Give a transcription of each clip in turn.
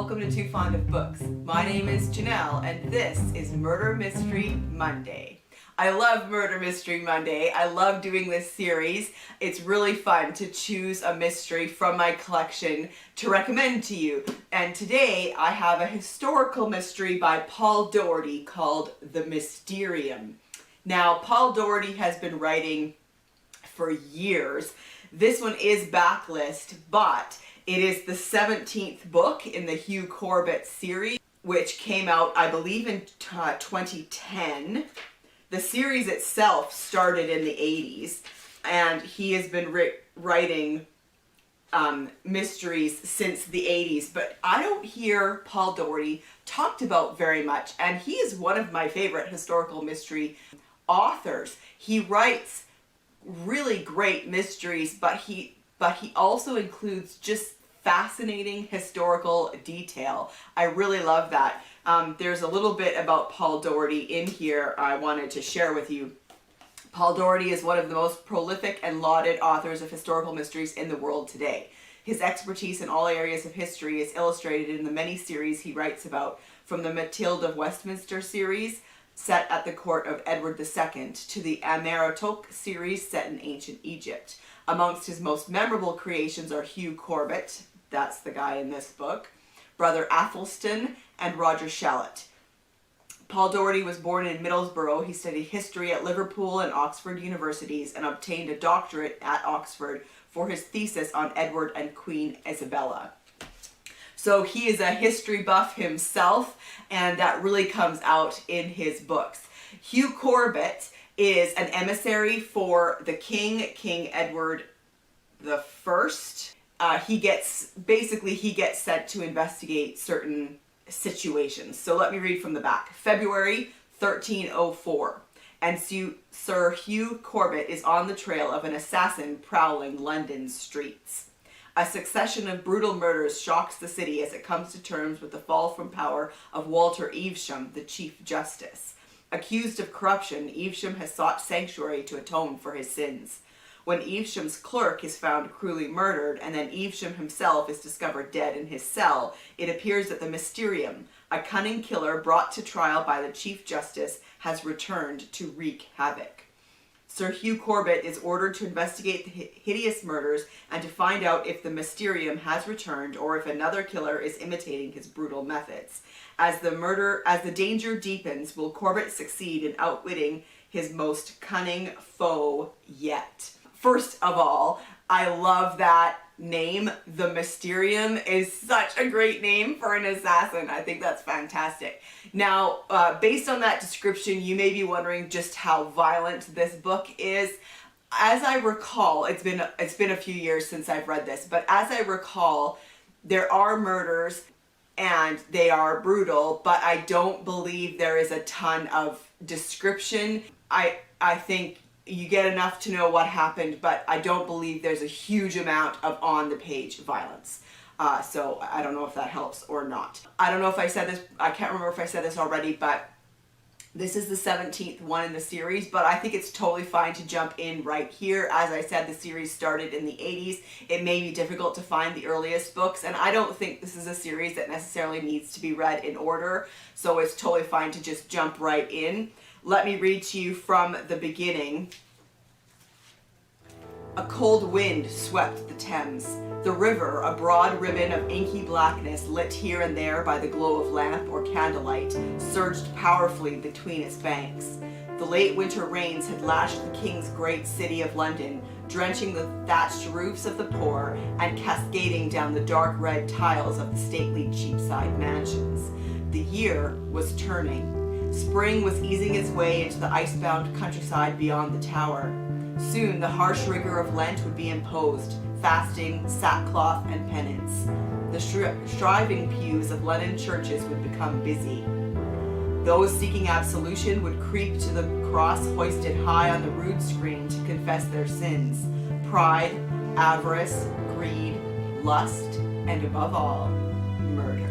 welcome to Too Fond of Books. My name is Janelle, and this is Murder Mystery Monday. I love Murder Mystery Monday. I love doing this series. It's really fun to choose a mystery from my collection to recommend to you. And today I have a historical mystery by Paul Doherty called The Mysterium. Now, Paul Doherty has been writing for years. This one is backlist, but it is the 17th book in the Hugh Corbett series, which came out, I believe, in 2010. The series itself started in the 80s, and he has been writing mysteries since the 80s, but I don't hear Paul Doherty talked about very much, and he is one of my favorite historical mystery authors. He writes really great mysteries, but he also includes just fascinating historical detail. I really love that. There's a little bit about Paul Doherty in here I wanted to share with you. Paul Doherty is one of the most prolific and lauded authors of historical mysteries in the world today. His expertise in all areas of history is illustrated in the many series he writes about, from the Matilda of Westminster series, set at the court of Edward II, to the Amaratoke series set in ancient Egypt. Amongst his most memorable creations are Hugh Corbett, that's the guy in this book, Brother Athelstan, and Roger Shallitt. Paul Doherty was born in Middlesbrough. He studied history at Liverpool and Oxford universities and obtained a doctorate at Oxford for his thesis on Edward and Queen Isabella. So he is a history buff himself, and that really comes out in his books. Hugh Corbett is an emissary for the King Edward I. He gets sent to investigate certain situations. So let me read from the back. February 1304, and Sir Hugh Corbett is on the trail of an assassin prowling London's streets. A succession of brutal murders shocks the city as it comes to terms with the fall from power of Walter Evesham, the Chief Justice. Accused of corruption, Evesham has sought sanctuary to atone for his sins. When Evesham's clerk is found cruelly murdered, and then Evesham himself is discovered dead in his cell, it appears that the Mysterium, a cunning killer brought to trial by the Chief Justice, has returned to wreak havoc. Sir Hugh Corbett is ordered to investigate the hideous murders and to find out if the Mysterium has returned or if another killer is imitating his brutal methods. As the danger deepens, will Corbett succeed in outwitting his most cunning foe yet? First of all, I love that name. The Mysterium is such a great name for an assassin. I think that's fantastic. Now, based on that description, you may be wondering just how violent this book is. As I recall, it's been a few years since I've read this, but as I recall, there are murders and they are brutal, but I don't believe there is a ton of description. I think you get enough to know what happened, but I don't believe there's a huge amount of on-the-page violence. So I don't know if that helps or not. I don't know if I said this, I can't remember if I said this already, but this is the 17th one in the series, but I think it's totally fine to jump in right here. As I said, the series started in the 80s. It may be difficult to find the earliest books, and I don't think this is a series that necessarily needs to be read in order, so it's totally fine to just jump right in. Let me read to you from the beginning. A cold wind swept the Thames. The river, a broad ribbon of inky blackness lit here and there by the glow of lamp or candlelight, surged powerfully between its banks. The late winter rains had lashed the king's great city of London, drenching the thatched roofs of the poor and cascading down the dark red tiles of the stately Cheapside mansions. The year was turning. Spring was easing its way into the icebound countryside beyond the tower. Soon the harsh rigor of Lent would be imposed, fasting, sackcloth, and penance. The striving pews of London churches would become busy. Those seeking absolution would creep to the cross hoisted high on the rood screen to confess their sins: pride, avarice, greed, lust, and above all, murder.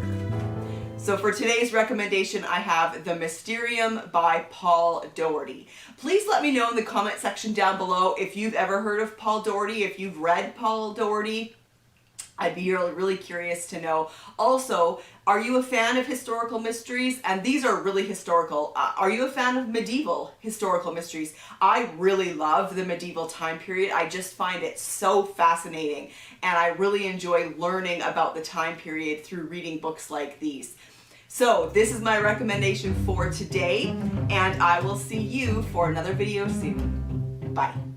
So for today's recommendation, I have The Mysterium by Paul Doherty. Please let me know in the comment section down below if you've ever heard of Paul Doherty, if you've read Paul Doherty. I'd be really, really curious to know. Also, are you a fan of historical mysteries? And these are really historical. Are you a fan of medieval historical mysteries? I really love the medieval time period. I just find it so fascinating. And I really enjoy learning about the time period through reading books like these. So this is my recommendation for today, and I will see you for another video soon. Bye.